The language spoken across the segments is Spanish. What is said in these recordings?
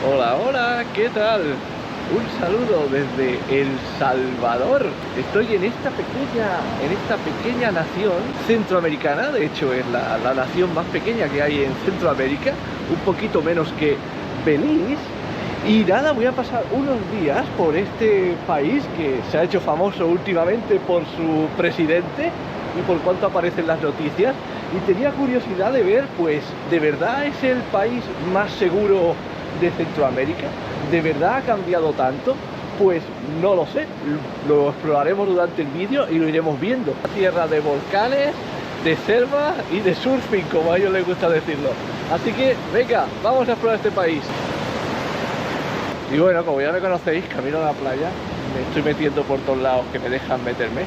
Hola, hola, ¿qué tal? Un saludo desde El Salvador. Estoy en esta pequeña nación centroamericana. De hecho, es la nación más pequeña que hay en Centroamérica, un poquito menos que Belice. Y nada, voy a pasar unos días por este país que se ha hecho famoso últimamente por su presidente y por cuánto aparece en las noticias. Y tenía curiosidad de ver, pues, ¿de verdad es el país más seguro de Centroamérica? ¿De verdad ha cambiado tanto? Pues no lo sé, lo exploraremos durante el vídeo y lo iremos viendo. Tierra de volcanes, de selva y de surfing, como a ellos les gusta decirlo. Así que, venga, vamos a explorar este país. Y bueno, como ya me conocéis, camino a la playa, me estoy metiendo por todos lados que me dejan meterme.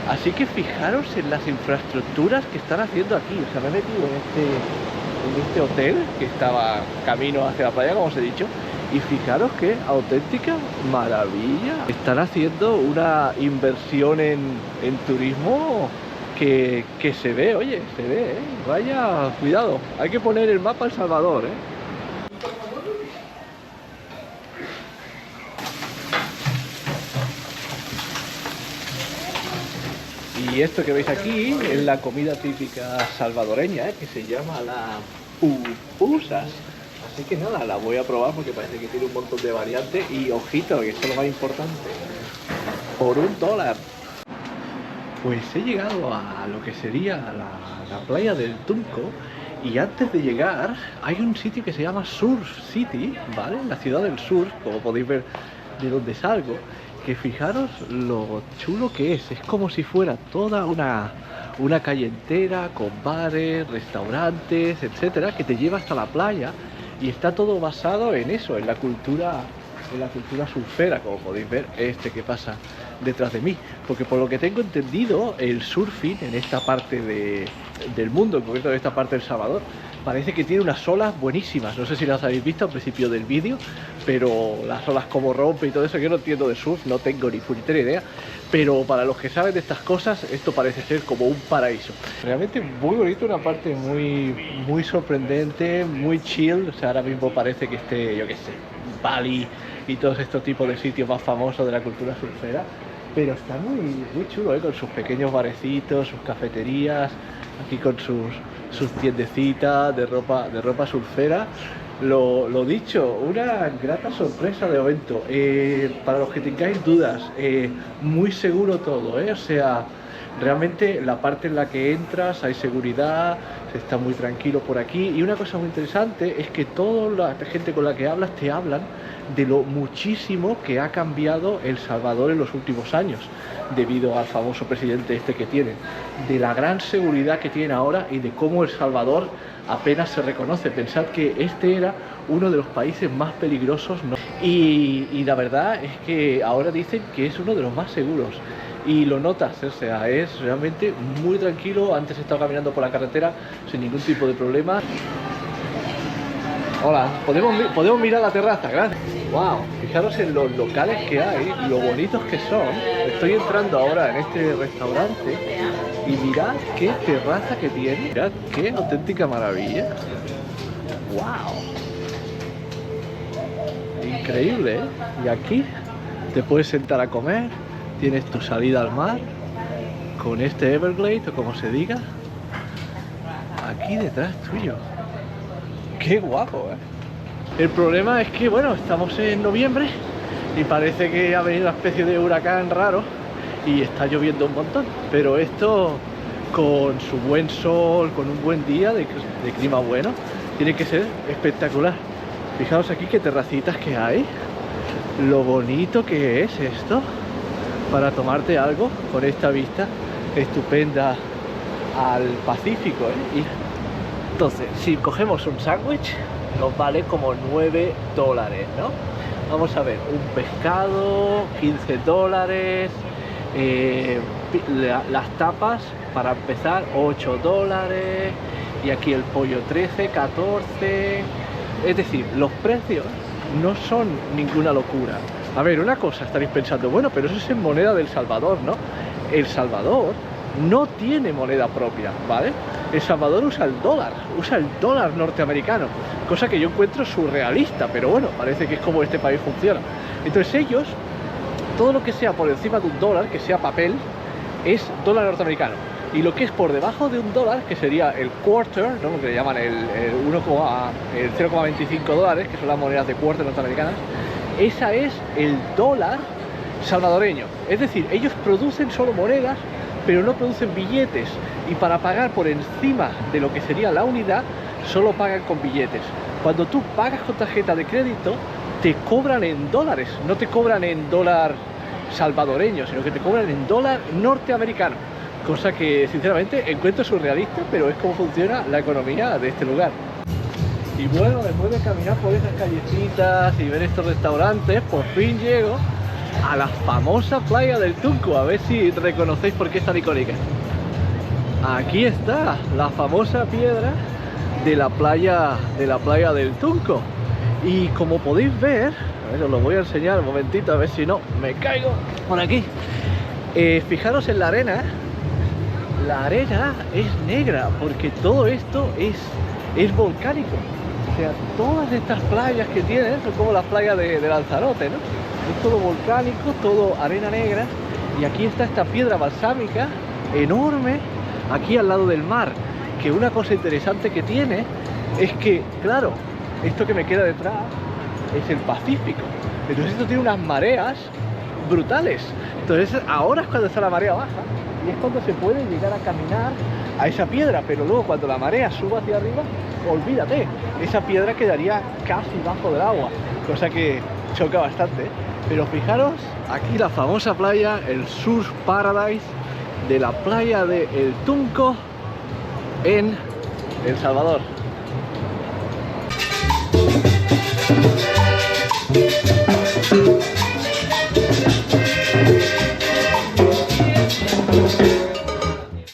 Así que fijaros en las infraestructuras que están haciendo aquí. O sea, me he metido en este hotel que estaba camino hacia la playa, como os he dicho. Y fijaros qué auténtica maravilla. Están haciendo una inversión en turismo que se ve, oye, se ve, ¿eh? Vaya, cuidado, hay que poner el mapa El Salvador, ¿eh? Y esto que veis aquí es la comida típica salvadoreña, que se llama la pupusas. Así que nada, la voy a probar porque parece que tiene un montón de variantes. Y ojito, que esto es lo más importante, por $1. Pues he llegado a lo que sería la playa del Tunco. Y antes de llegar hay un sitio que se llama Surf City, ¿vale? La ciudad del surf, como podéis ver de donde salgo. Que fijaros lo chulo que es como si fuera toda una calle entera con bares, restaurantes, etcétera, que te lleva hasta la playa y está todo basado en eso, en la cultura surfera, como podéis ver que pasa detrás de mí, porque por lo que tengo entendido el surfing en esta parte del mundo, en concreto en esta parte del Salvador, parece que tiene unas olas buenísimas. No sé si las habéis visto al principio del vídeo, pero las olas como rompe y todo eso, yo no entiendo de surf, no tengo ni puñetera idea, pero para los que saben de estas cosas, esto parece ser como un paraíso. Realmente muy bonito, una parte muy sorprendente, muy chill. O sea, ahora mismo parece que esté, yo qué sé, Bali y todos estos tipos de sitios más famosos de la cultura surfera. Pero está muy chulo, con sus pequeños barecitos, sus cafeterías, aquí con sus tiendecitas de ropa surfera. Lo dicho, una grata sorpresa de momento. Para los que tengáis dudas, muy seguro todo, o sea, realmente la parte en la que entras hay seguridad, se está muy tranquilo por aquí. Y una cosa muy interesante es que toda la gente con la que hablas te hablan de lo muchísimo que ha cambiado El Salvador en los últimos años, debido al famoso presidente que tienen, de la gran seguridad que tiene ahora y de cómo El Salvador apenas se reconoce. Pensad que este era uno de los países más peligrosos, ¿no? Y la verdad es que ahora dicen que es uno de los más seguros. Y lo notas, o sea, es realmente muy tranquilo. Antes he estado caminando por la carretera sin ningún tipo de problema. Hola, ¿podemos mirar la terraza? Gracias. Wow, fijaros en los locales que hay, lo bonitos que son. Estoy entrando ahora en este restaurante y mirad qué terraza que tiene. Mirad qué auténtica maravilla. Wow. Increíble, ¿eh? Y aquí te puedes sentar a comer, tienes tu salida al mar con este Everglade o como se diga, aquí detrás tuyo. Qué guapo, ¿eh? El problema es que, bueno, estamos en noviembre y parece que ha venido una especie de huracán raro y está lloviendo un montón. Pero esto, con su buen sol, con un buen día de clima bueno, tiene que ser espectacular. Fijaos aquí qué terracitas que hay, lo bonito que es esto para tomarte algo con esta vista estupenda al Pacífico, ¿eh? Y entonces, si cogemos un sándwich, nos vale como $9, ¿no? Vamos a ver, un pescado, $15, las tapas, para empezar, $8, y aquí el pollo 13, 14... Es decir, los precios no son ninguna locura. A ver, una cosa estaréis pensando, bueno, pero eso es en moneda del Salvador, ¿no? El Salvador no tiene moneda propia, ¿vale? El Salvador usa el dólar norteamericano, cosa que yo encuentro surrealista, pero bueno, parece que es como este país funciona. Entonces ellos, todo lo que sea por encima de un dólar, que sea papel, es dólar norteamericano. Y lo que es por debajo de un dólar, que sería el quarter, ¿no? Lo que le llaman el 0,25 dólares, que son las monedas de quarter norteamericanas, esa es el dólar salvadoreño. Es decir, ellos producen solo monedas, pero no producen billetes. Y para pagar por encima de lo que sería la unidad, solo pagan con billetes. Cuando tú pagas con tarjeta de crédito, te cobran en dólares, no te cobran en dólar salvadoreño, sino que te cobran en dólar norteamericano. Cosa que sinceramente encuentro surrealista, pero es como funciona la economía de este lugar. Y bueno, después de caminar por esas callecitas y ver estos restaurantes, por fin llego a la famosa playa del Tunco. A ver si reconocéis por qué es tan icónica. Aquí está la famosa piedra de la playa del Tunco. Y como podéis ver, a ver, os lo voy a enseñar un momentito, a ver si no me caigo por aquí. Fijaros en la arena. La arena es negra porque todo esto es volcánico. O sea, todas estas playas que tienen son como las playas de Lanzarote, ¿no? Es todo volcánico, todo arena negra. Y aquí está esta piedra balsámica enorme, aquí al lado del mar. Que una cosa interesante que tiene es que, claro, esto que me queda detrás es el Pacífico. Entonces esto tiene unas mareas brutales. Entonces ahora es cuando está la marea baja. Y es cuando se puede llegar a caminar a esa piedra, pero luego cuando la marea suba hacia arriba, olvídate, esa piedra quedaría casi bajo del agua, cosa que choca bastante. Pero fijaros, aquí la famosa playa, el Surf Paradise de la playa de El Tunco en El Salvador.